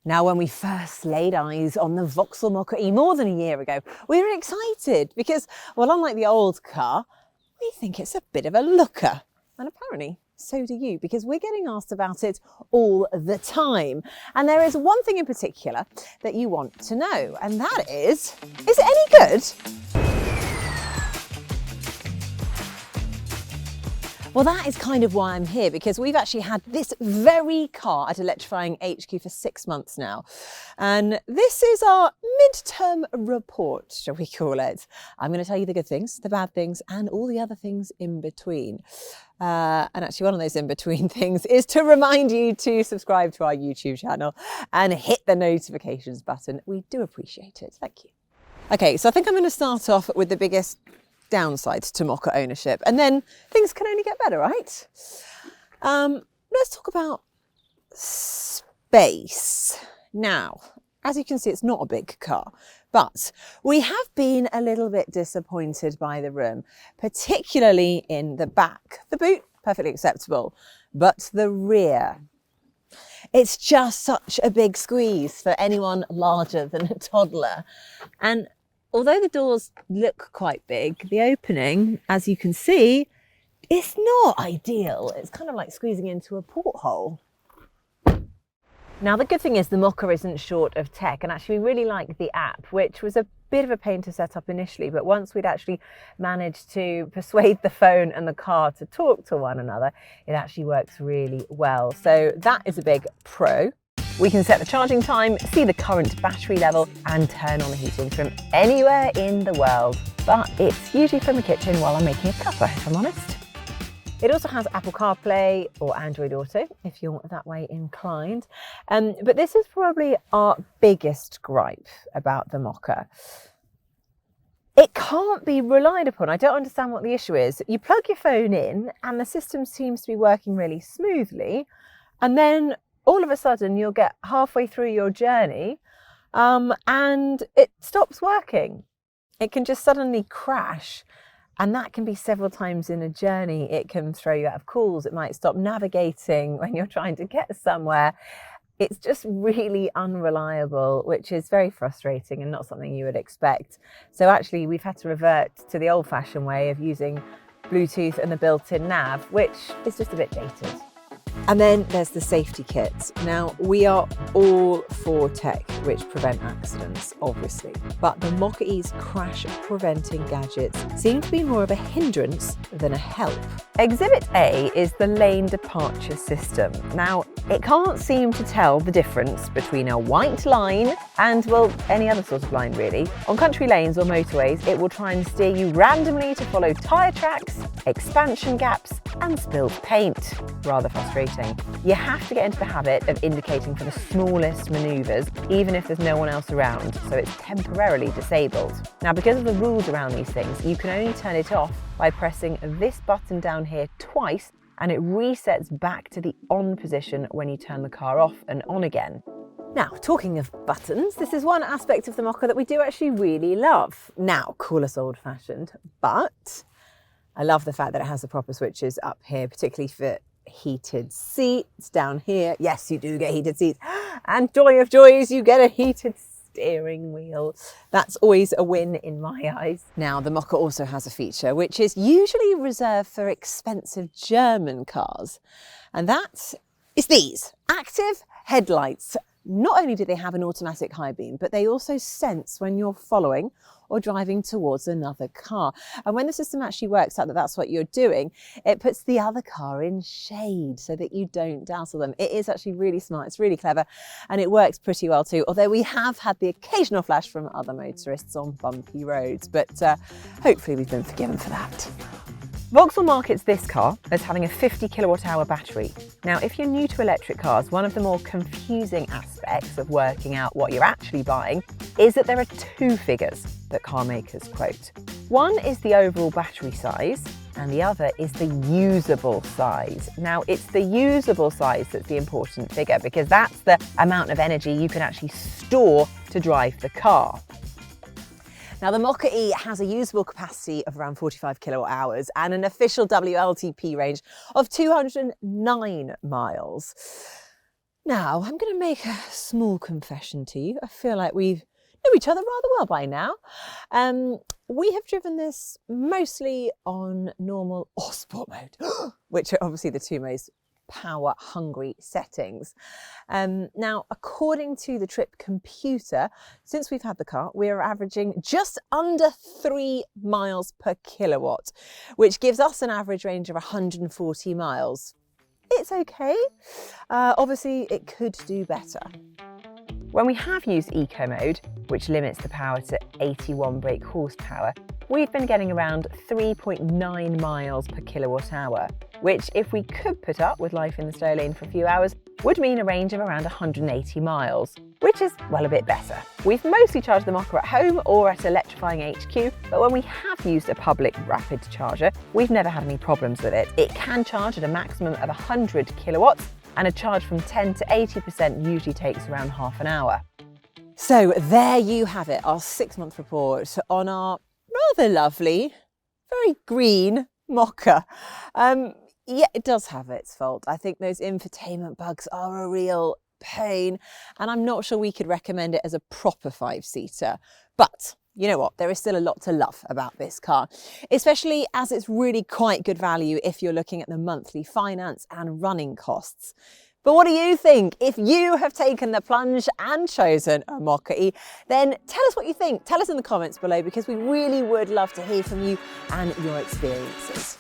Now, when we first laid eyes on the Vauxhall Mokka-E more than a year ago, we were excited because, well, unlike the old car, we think it's a bit of a looker. And apparently, so do you, because we're getting asked about it all the time. And there is one thing in particular that you want to know, and that is it any good? Well, that is kind of why I'm here, because we've actually had this very car at Electrifying HQ for 6 months now. And this is our midterm report, shall we call it. I'm going to tell you the good things, the bad things, and all the other things in between. And actually one of those in between things is to remind you to subscribe to our YouTube channel and hit the notifications button. We do appreciate it. Thank you. Okay, so I think I'm going to start off with the biggest downsides to Mokka ownership, and then things can only get better, right? Let's talk about space. Now, as you can see, it's not a big car, but we have been a little bit disappointed by the room, particularly in the back. The boot, perfectly acceptable, but the rear, it's just such a big squeeze for anyone larger than a toddler. And although the doors look quite big, the opening, as you can see, is not ideal. It's kind of like squeezing into a porthole. Now, the good thing is the Mokka isn't short of tech, and actually we really like the app, which was a bit of a pain to set up initially, but once we'd actually managed to persuade the phone and the car to talk to one another, it actually works really well. So that is a big pro. We can set the charging time, see the current battery level, and turn on the heating from anywhere in the world. But it's usually from the kitchen while I'm making a cuppa, if I'm honest. It also has Apple CarPlay or Android Auto, if you're that way inclined. But this is probably our biggest gripe about the Mokka. It can't be relied upon. I don't understand what the issue is. You plug your phone in and the system seems to be working really smoothly, and then all of a sudden you'll get halfway through your journey and it stops working. It can just suddenly crash, and that can be several times in a journey. It can throw you out of calls. It might stop navigating when you're trying to get somewhere. It's just really unreliable, which is very frustrating and not something you would expect. So actually we've had to revert to the old-fashioned way of using Bluetooth and the built-in nav, which is just a bit dated. And then there's the safety kit. Now, we are all for tech which prevent accidents, obviously, but the Mokka-E's crash preventing gadgets seem to be more of a hindrance than a help. Exhibit A is the lane departure system. Now, it can't seem to tell the difference between a white line and, well, any other sort of line really. On country lanes or motorways, it will try and steer you randomly to follow tyre tracks, expansion gaps, and spilled paint. Rather frustrating. You have to get into the habit of indicating for the smallest manoeuvres, even if there's no one else around, so it's temporarily disabled. Now, because of the rules around these things, you can only turn it off by pressing this button down here twice, and it resets back to the on position when you turn the car off and on again. Now, talking of buttons, this is one aspect of the Mokka that we do actually really love. Now, call us old-fashioned, but I love the fact that it has the proper switches up here, particularly for heated seats down here. Yes, you do get heated seats. And joy of joys, you get a heated steering wheel. That's always a win in my eyes. Now, the Mokka also has a feature which is usually reserved for expensive German cars. And that is these active headlights. Not only do they have an automatic high beam, but they also sense when you're following or driving towards another car. And when the system actually works out that that's what you're doing, it puts the other car in shade so that you don't dazzle them. It is actually really smart, it's really clever, and it works pretty well too, although we have had the occasional flash from other motorists on bumpy roads, but hopefully we've been forgiven for that. Vauxhall markets this car as having a 50 kilowatt hour battery. Now, if you're new to electric cars, one of the more confusing aspects of working out what you're actually buying is that there are two figures that car makers quote. One is the overall battery size, and the other is the usable size. Now, it's the usable size that's the important figure, because that's the amount of energy you can actually store to drive the car. Now, the Mokka-E has a usable capacity of around 45 kilowatt hours and an official WLTP range of 209 miles. Now, I'm going to make a small confession to you. I feel like we know each other rather well by now. We have driven this mostly on normal or sport mode, which are obviously the two most power hungry settings. Now, according to the trip computer, since we've had the car, we are averaging just under 3 miles per kilowatt, which gives us an average range of 140 miles. It's okay. Obviously, it could do better. When we have used eco mode, which limits the power to 81 brake horsepower, we've been getting around 3.9 miles per kilowatt hour, which, if we could put up with life in the slow lane for a few hours, would mean a range of around 180 miles, which is, well, a bit better. We've mostly charged the Mokka at home or at Electrifying HQ, but when we have used a public rapid charger, we've never had any problems with it. It can charge at a maximum of 100 kilowatts, and a charge from 10 to 80% usually takes around half an hour. So there you have it, our 6-month report on our rather lovely, very green Mokka. Yeah, it does have its fault. I think those infotainment bugs are a real pain, and I'm not sure we could recommend it as a proper 5-seater. But you know what? There is still a lot to love about this car, especially as it's really quite good value if you're looking at the monthly finance and running costs. But what do you think? If you have taken the plunge and chosen a Mokka-E, then tell us what you think. Tell us in the comments below, because we really would love to hear from you and your experiences.